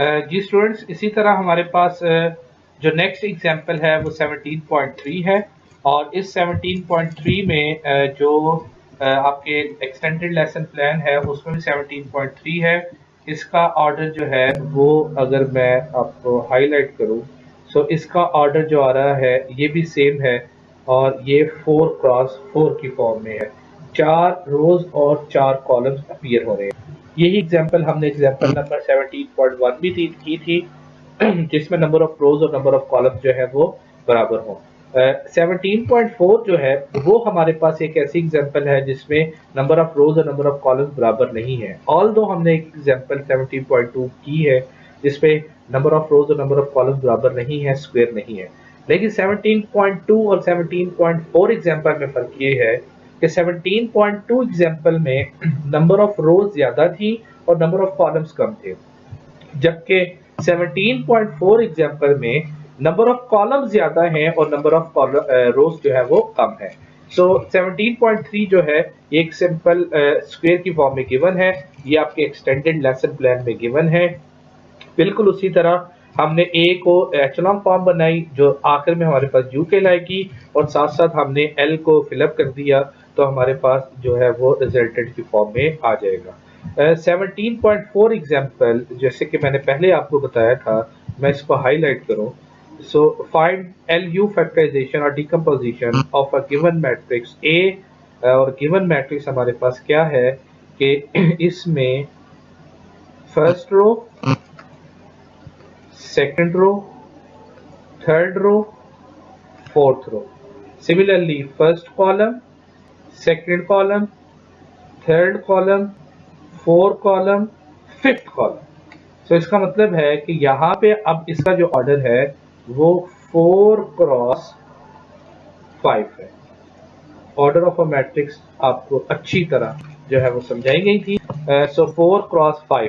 जी students, इसी तरह हमारे पास जो नेक्स्ट एग्जांपल है वो 17.3 है और इस 17.3 में जो आपके एक्सटेंडेड लेसन प्लान है उसमें भी 17.3 है। इसका ऑर्डर जो है वो अगर मैं आपको हाईलाइट करूं तो इसका ऑर्डर जो आ रहा है ये भी सेम है और ये 4x4 की फॉर्म में है। 4 रोज और 4 कॉलम्स अपीयर हो रहे हैं। यही एग्जांपल हमने एग्जांपल नंबर 17.1 भी की थी जिसमें नंबर ऑफ रोज और नंबर ऑफ कॉलम्स जो है वो बराबर हो। 17.4 जो है वो हमारे पास एक ऐसी एग्जांपल है जिसमें नंबर ऑफ रोज और नंबर ऑफ कॉलम्स बराबर नहीं है। ऑल दो हमने एक एग्जांपल 17.2 की है जिसपे नंबर ऑफ रोज और नंबर ऑफ कॉलम्स बराबर नहीं है, स्क्वायर नहीं है। लेकिन 17.2 और 17.4 एग्जांपल में फर्क ये है कि 17.2 एग्जांपल में नंबर ऑफ रोज ज्यादा थी और नंबर ऑफ कॉलम्स कम थे, जबकि 17.4 एग्जांपल में नंबर ऑफ कॉलम्स ज्यादा हैं और नंबर ऑफ रोज जो है वो कम है। सो 17.3 जो है एक सिंपल स्क्वायर की फॉर्म में गिवन है, ये आपके एक्सटेंडेड लेसन प्लान में गिवन है। बिल्कुल उसी तरह हमने ए को एचलॉन फॉर्म बनाई जो आखिर में हमारे पास यू कहलाएगी और साथ साथ हमने एल को फिलअप कर दिया तो हमारे पास जो है वो रिजल्टेंट की फॉर्म में आ जाएगा। 17.4 एग्जांपल जैसे कि मैंने पहले आपको बताया था, मैं इसको हाईलाइट करूं। So find L U factorization और decomposition of a given matrix A. और गिवन मैट्रिक्स हमारे पास क्या है कि इसमें first row, second row, third row, fourth row. Similarly, first column, second column, third column, fourth column, fifth column. So इसका मतलब है कि यहाँ पे अब इसका जो ऑर्डर है वो 4x5 है। ऑर्डर ऑफ अ मैट्रिक्स आपको अच्छी तरह जो है वो समझाई गई थी। सो 4x5।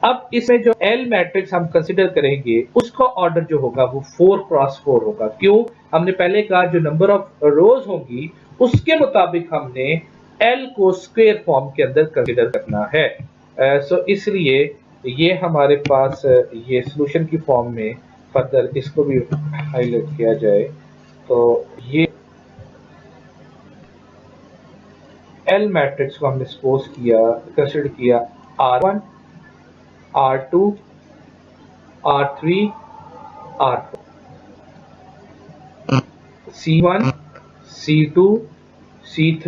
अब इसमें जो एल मैट्रिक्स हम कंसिडर करेंगे उसका ऑर्डर जो होगा वो 4x4 होगा। क्यों? हमने पहले कहा जो नंबर ऑफ रोज होंगी उसके मुताबिक हमने एल को स्क्वायर फॉर्म के अंदर कंसिडर करना है। सो इसलिए ये हमारे पास ये सॉल्यूशन की फॉर्म में फर्दर इसको भी हाईलाइट किया जाए तो ये एल मैट्रिक्स को हमने सपोज किया, कंसिडर किया R1, R2, R3, R4, C1, C2, C3,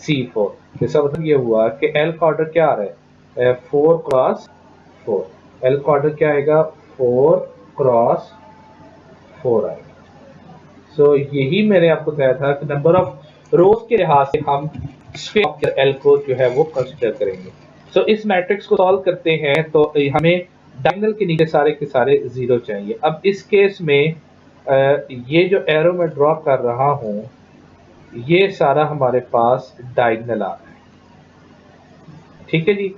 C4। इसका मतलब ये हुआ कि एल का ऑर्डर क्या आ रहा है? 4x4। एल का ऑर्डर क्या आएगा? 4x4 आएगा। सो यही मैंने आपको बताया था कि नंबर ऑफ रोज के लिहाज से हम स्क्वायर एल को जो है वो कंसिडर करेंगे। सो इस मैट्रिक्स को सॉल्व करते हैं तो हमें डायगोनल के नीचे सारे के सारे जीरो चाहिए। अब इस केस में ये जो एरो मैं ड्रॉ कर रहा हूं ये सारा हमारे पास डायगोनल आ रहा है, ठीक है जी।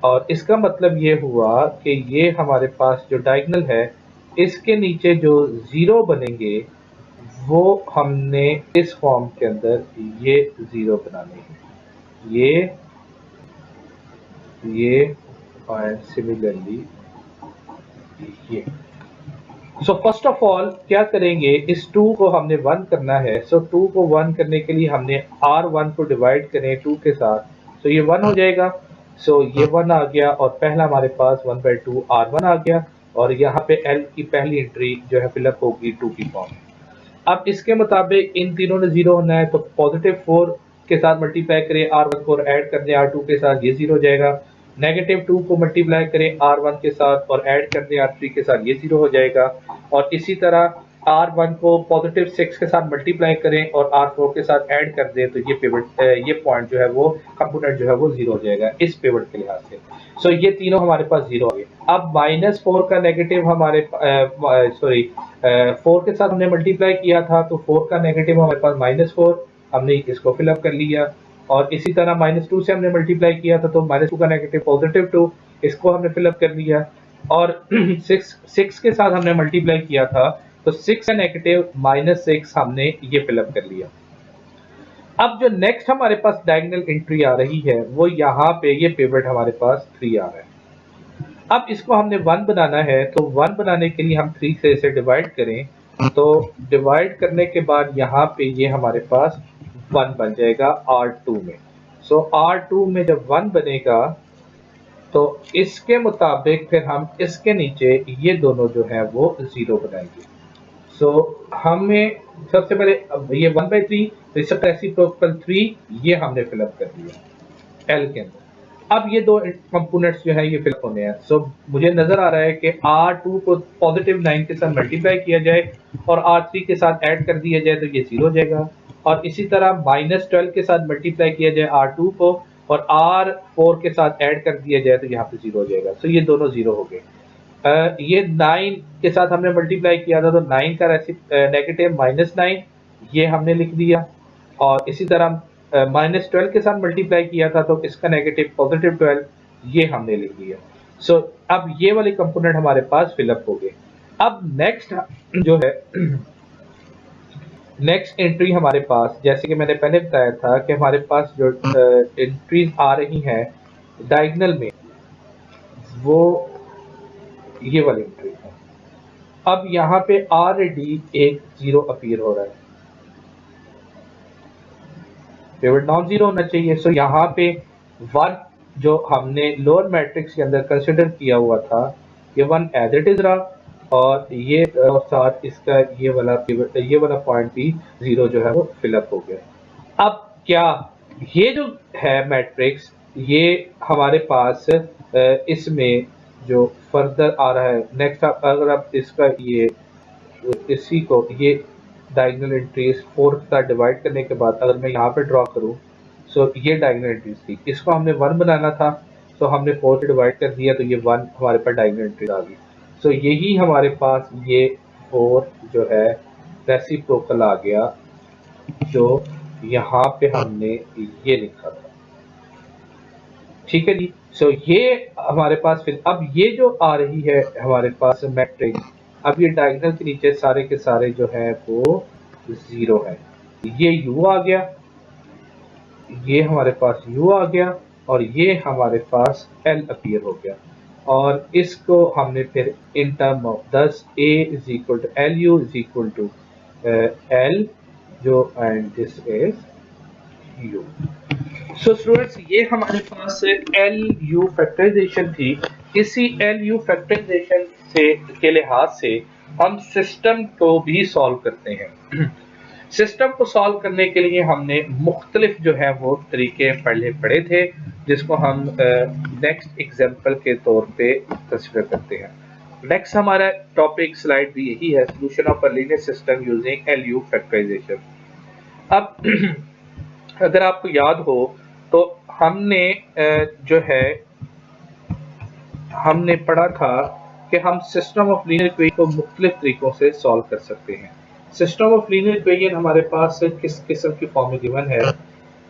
और इसका मतलब ये हुआ कि ये हमारे पास जो डायगोनल है इसके नीचे जो जीरो बनेंगे वो हमने इस फॉर्म के अंदर ये जीरो बनाने हैं, ये और सिमिलरली ये। सो फर्स्ट ऑफ ऑल क्या करेंगे, इस 2 को हमने 1 करना है। सो 2 को 1 करने के लिए हमने R1 को डिवाइड करें 2 के साथ, सो ये 1 हो जाएगा। सो ये 1 आ गया और पहला हमारे पास 1/2 R1 आ गया और यहाँ पे L की पहली एंट्री जो है फिलअप होगी 2 की फॉर्म। अब इसके मुताबिक इन तीनों ने जीरो होना है तो +4 के साथ मल्टीप्लाई करें R1 को और ऐड कर दें R2 के साथ, ये जीरो हो जाएगा। -2 को मल्टीप्लाई करें R1 के साथ और ऐड कर दें R3 के साथ, ये जीरो हो जाएगा। और इसी तरह R1 को +6 के साथ मल्टीप्लाई करें और R4 के साथ ऐड कर दें तो ये पिवट ये पॉइंट जो है वो कंपोनेंट जो है वो जीरो हो जाएगा इस पिवट के लिहाज से। सो ये तीनों हमारे पास जीरो हो गए। अब -4 का नेगेटिव हमारे सॉरी 4 के साथ हमने मल्टीप्लाई किया था तो 4 का नेगेटिव हमारे पास -4, हमने इसको फिलअप कर लिया। और इसी तरह -2 से हमने मल्टीप्लाई किया था तो -2 का नेगेटिव +2, इसको हमने फिलअप कर लिया। और 6 के साथ हमने मल्टीप्लाई किया था तो 6 का नेगेटिव -6 हमने ये फिलअप कर लिया। अब जो नेक्स्ट हमारे पास डायगोनल एंट्री आ रही है वो यहाँ पे ये पिवट हमारे पास 3 आ रहा है। अब इसको हमने 1 बनाना है, तो 1 बनाने के लिए हम 3 से इसे डिवाइड करें, तो डिवाइड करने के बाद यहाँ पे ये हमारे पास 1 बन जाएगा R2 में। सो R2 में जब 1 बनेगा तो इसके मुताबिक फिर हम इसके नीचे ये दोनों जो है वो 0 बनाएंगे। सो हमें सबसे पहले अब ये 1/3 रेसिप्रोकल 3 ये हमने फिलअप कर दिया L के अंदर। अब ये दो कंपोनेंट्स जो है ये फिलअप होने हैं। सो मुझे नजर आ रहा है कि R2 को पॉजिटिव 9 के साथ मल्टीप्लाई किया जाए और R3 के साथ ऐड कर दिया जाए तो ये 0 हो जाएगा, और इसी तरह -12 के साथ मल्टीप्लाई किया जाए R2 को और R4 के साथ ऐड कर दिया जाए तो यहाँ पे 0 हो जाएगा। सो ये दोनों 0 हो गए। ये 9 के साथ हमने मल्टीप्लाई किया था तो 9 का नेगेटिव -9 ये हमने लिख दिया, और इसी तरह -12 के साथ मल्टीप्लाई किया था तो इसका नेगेटिव +12 ये हमने लिख दिया। सो अब ये वाले कंपोनेंट हमारे पास फिलअप हो गए। अब नेक्स्ट जो है नेक्स्ट एंट्री हमारे पास, जैसे कि मैंने पहले बताया था कि हमारे पास जो एंट्रीज आ रही हैं डायगोनल में वो ये वाली एंट्री है। अब यहाँ पे ऑलरेडी एक 0 अपीयर हो रहा है, पिवट नॉन जीरो होना चाहिए। सो यहाँ पे 1 जो हमने लोअर मैट्रिक्स के अंदर कंसिडर किया हुआ था ये 1 एज इट इज रहा, और ये साथ इसका ये वाला पॉइंट भी 0 जो है वो फिलअप हो गया। अब क्या ये जो है मैट्रिक्स ये हमारे पास इसमें जो फर्दर आ रहा है नेक्स्ट, अगर आप इसका ये इसी को ये डायगोनल एंट्रीज 4 के साथ डिवाइड करने के बाद अगर मैं यहाँ पे ड्रॉ करूँ, सो ये डायगोनल एंट्रीज थी, इसको हमने 1 बनाना था, तो हमने 4 से डिवाइड कर दिया तो ये 1 हमारे पास डायगोनल एंट्रीज आ गई। सो यही हमारे पास ये 4 जो है रेसिप्रोकल आ गया जो यहाँ पे हमने ये लिखा था। ठीक है जी। सो ये हमारे पास फिर अब ये जो आ रही है हमारे पास मैट्रिक्स, अब ये डायगोनल के नीचे सारे के सारे जो है वो 0 है। ये u आ गया, ये हमारे पास u आ गया, और ये हमारे पास l अपीयर हो गया, और इसको हमने फिर in term of 10 a is equal to L U is equal to l जो and this is u। So students ये हमारे पास एल यू फैक्टराइजेशन थी। इसी एल यू फैक्टराइजेशन से के लिहाज से हम सिस्टम को भी सॉल्व करते हैं। सिस्टम को सॉल्व करने के लिए हमने मुख्तलिफ जो है वो तरीके पहले पढ़े थे, जिसको हम नेक्स्ट एग्जाम्पल के तौर पे कंसिडर करते हैं। नेक्स्ट हमारा टॉपिक स्लाइड भी यही है, solution of a linear system using L U factorisation. अब अगर आपको याद हो तो हमने जो है हमने पढ़ा था कि हम सिस्टम ऑफ लीनियर इक्वेशन को मुख्तलिफ तरीकों से सॉल्व कर सकते हैं। सिस्टम ऑफ लीनियर इक्वेशन हमारे पास किस किस्म की फॉर्म में गिवन है,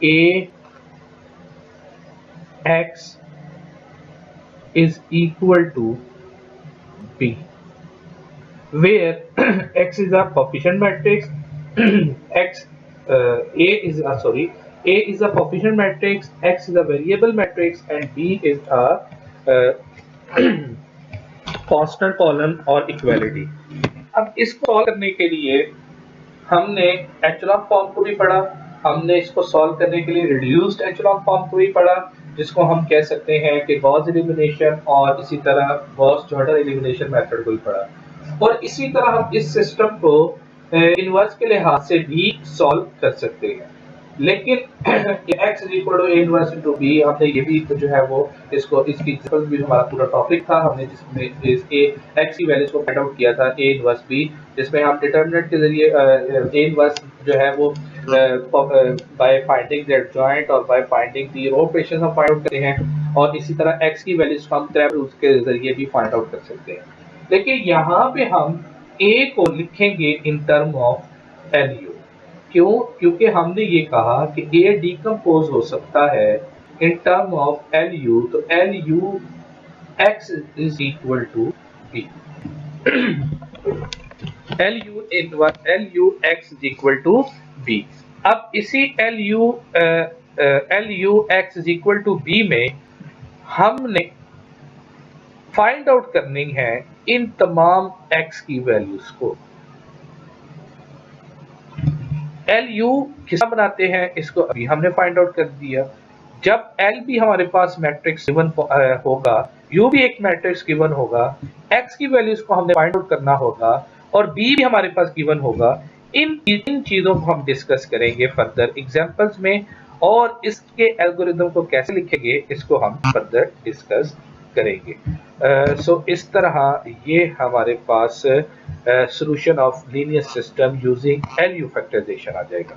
A X is equal to B, where x is a coefficient matrix, x a is a coefficient matrix, x is a variable matrix, and b is a constant column और equality. अब इसको solve करने के लिए हमने echelon form को भी पढ़ा, हमने इसको सॉल्व करने के लिए रिड्यूस्ड एचलॉन फॉर्म को भी पढ़ा, जिसको हम कह सकते हैं कि गॉस एलिमिनेशन, और इसी तरह गॉस जॉर्डन एलिमिनेशन मेथड को भी पढ़ा, और इसी तरह हम इस सिस्टम को इनवर्स के लिहाज से भी सॉल्व कर सकते हैं। लेकिन x is equal to a inverse into b, हमने ये भी जो है वो इसको इसकी एग्जांपल भी हमारा पूरा टॉपिक था, हमने जिसमें इसके x की वैल्यूज को फाइंड आउट किया था a इनवर्स b, जिसमें हम डिटरमिनेंट के जरिए a इनवर्स जो है वो बाय फाइंडिंग द एडजॉइंट और by finding the row operations हम फाइंड आउट करते हैं, और इसी तरह x की वैल्यूज को हम क्रैब रूल्स के जरिए भी फाइंड आउट कर सकते हैं। लेकिन यहाँ पे हम a को लिखेंगे इन टर्म ऑफ LU। क्यों? क्योंकि हमने ये कहा कि A डिकम्पोज हो सकता है इन टर्म ऑफ LU, तो LU x is equal to B। LU x is equal to B। अब इसी LU x is equal to B में हमने फाइंड आउट करनी है इन तमाम x की वैल्यूज को। LU किस तरह बनाते हैं इसको अभी हमने फाइंड आउट कर दिया। जब L भी हमारे पास मैट्रिक्स गिवन होगा, U भी एक मैट्रिक्स गिवन होगा, X की वैल्यूज को हमने फाइंड आउट करना होगा और B भी हमारे पास गिवन होगा। इन चीजों को हम डिस्कस करेंगे फर्दर एग्जांपल्स में, और इसके एल्गोरिथम को कैसे लिखेंगे इसको हम फर्दर डिस्कस करेंगे। सो इस तरह ये हमारे पास solution of linear system using LU factorization आ जाएगा।